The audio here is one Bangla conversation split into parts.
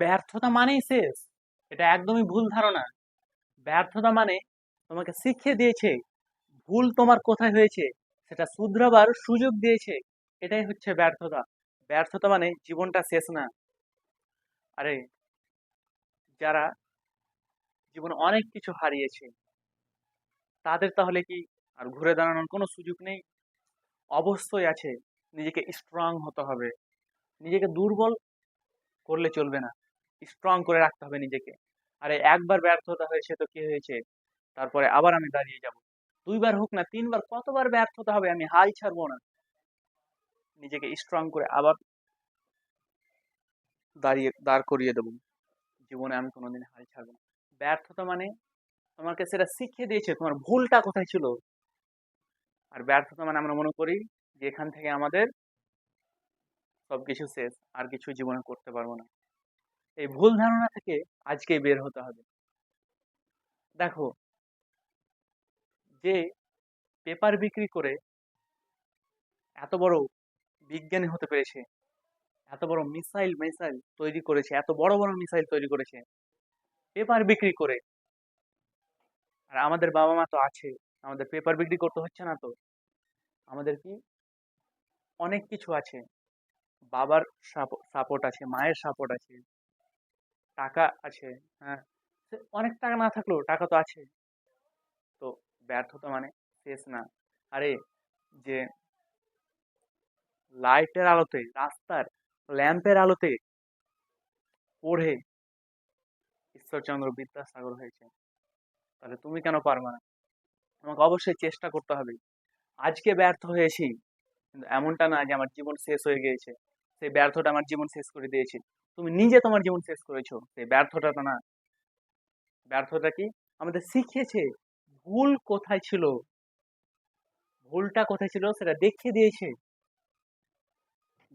ব্যর্থতা মানেই শেষ, এটা একদমই ভুল ধারণা। ব্যর্থতা মানে তোমাকে শিখিয়ে দিয়েছে, ভুল তোমার কোথায় হয়েছে সেটা শুধরাবার সুযোগ দিয়েছে, এটাই হচ্ছে ব্যর্থতা। ব্যর্থতা মানে জীবনটা শেষ না। আরে, যারা জীবনে অনেক কিছু হারিয়েছে তাদের তাহলে কি আর ঘুরে দাঁড়ানোর কোনো সুযোগ নেই? অবশ্যই আছে। নিজেকে স্ট্রং হতে হবে, নিজেকে দুর্বল করলে চলবে না, স্ট্রং করে রাখতে হবে নিজেকে। আরে একবার ব্যর্থতা হয়েছে তো কি হয়েছে, তারপরে আবার আমি দাঁড়িয়ে যাব। দুইবার হোক না, তিনবার, কতবার ব্যর্থতা হবে, আমি হাল ছাড়বো না। নিজেকে স্ট্রং করে আবার দাঁড় করিয়ে দেবো। জীবনে আমি কোনোদিন হাল ছাড়বো না। ব্যর্থতা মানে তোমাকে সেটা শিখিয়ে দিয়েছে তোমার ভুলটা কোথায় ছিল। আর ব্যর্থতা মানে আমরা মনে করি যে এখান থেকে আমাদের সবকিছু শেষ, আর কিছু জীবনে করতে পারবো না। এই ভুল ধারণা থেকে আজকেই বের হতে হবে। দেখো, যে পেপার বিক্রি করে এত বড় বিজ্ঞানী হতে পেরেছে, এত বড় মিসাইল মিসাইল তৈরি করেছে, এত বড় বড় মিসাইল তৈরি করেছে পেপার বিক্রি করে। আর আমাদের বাবা মা তো আছে, আমাদের পেপার বিক্রি করতে হচ্ছে না তো। আমাদের কি অনেক কিছু আছে, বাবার সাপোর্ট আছে, মায়ের সাপোর্ট আছে, টাকা আছে। হ্যাঁ, অনেক টাকা না থাকলেও টাকা তো আছে। তো ব্যর্থতা মানে শেষ না। আরে, যে লাইটের আলোতে, রাস্তার ল্যাম্পের আলোতে পড়ে ঈশ্বরচন্দ্র বিদ্যাসাগর হয়েছে, তাহলে তুমি কেন পারবে না? তোমাকে অবশ্যই চেষ্টা করতে হবে। আজকে ব্যর্থ হয়েছি, কিন্তু এমনটা না যে আমার জীবন শেষ হয়ে গিয়েছে, সেই ব্যর্থটা আমার জীবন শেষ করে দিয়েছে। তুমি নিজে তোমার জীবন শেষ করেছো, সেই ব্যর্থটা তো না। ব্যর্থতা কি আমাদের শিখিয়েছে ভুল কোথায় ছিল, ভুলটা কোথায় ছিল সেটা দেখিয়ে দিয়েছে,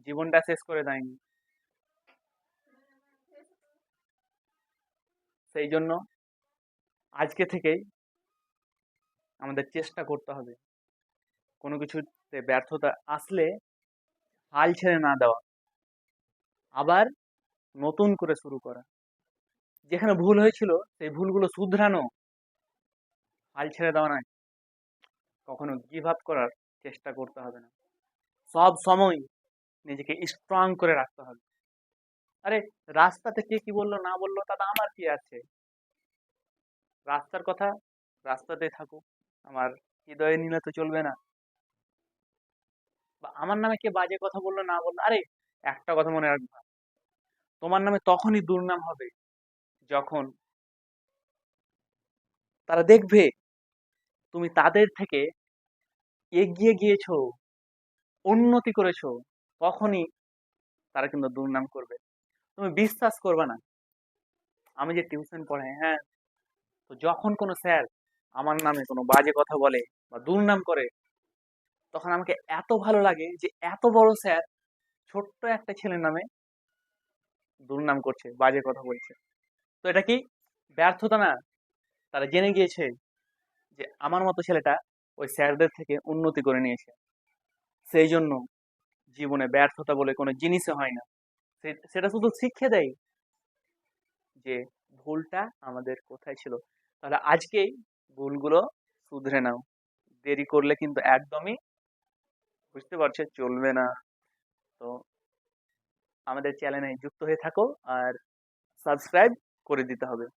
জীবনটা শেষ করে দেয়নি। সেই জন্য আজকে থেকেই আমাদের চেষ্টা করতে হবে, কোনো কিছুতে ব্যর্থতা আসলে হাল ছেড়ে না দেওয়া, আবার নতুন করে শুরু করা। যেখানে ভুল হয়েছিল সেই ভুলগুলো শুধরানো, হাল ছেড়ে দেওয়া নয়, কখনো গিভ আপ করার চেষ্টা করতে হবে না। সব সময় নিজেকে স্ট্রং করে রাখতে হবে। আরে, রাস্তাতে কে কি বললো না বললো তাতে আমার কি আছে? রাস্তার কথা রাস্তাতে থাকুক, আমার হৃদয়ে নিলে তো চলবে না। বা আমার নামে কে বাজে কথা বললো না বললো, আরে একটা কথা মনে রাখবা, তোমার নামে তখনই দুর্নাম হবে যখন তারা দেখবে তুমি তাদের থেকে এগিয়ে গিয়েছো, উন্নতি করেছো, তখনই তারা কিন্তু দুর্নাম করবে। তুমি বিশ্বাস করবে না, আমি যে টিউশন পড়াই, হ্যাঁ, তো যখন কোনো স্যার আমার নামে কোনো বাজে কথা বলে বা দুর্নাম করে, তখন আমাকে এত ভালো লাগে যে এত বড় স্যার ছোট্ট একটা ছেলের নামে দুর্নাম করছে, বাজে কথা বলছে। তো এটা কি ব্যর্থতা না? তারা জেনে গিয়েছে যে আমার মতো ছেলেটা ওই স্যারদের থেকে উন্নতি করে নিয়েছে। সেই জন্য জীবনে ব্যর্থতা বলে কোনো জিনিসই হয় না। সেটা শুধু শিক্ষা দেয় যে ভুলটা আমাদের কোথায় ছিল। তাহলে আজকেই ভুলগুলো শুধরে নাও, দেরি করলে কিন্তু একদমই, বুঝতে পারছো, চলবে না। তো আমাদের চ্যানেলে যুক্ত হয়ে থাকো, আর সাবস্ক্রাইব করে দিতে হবে।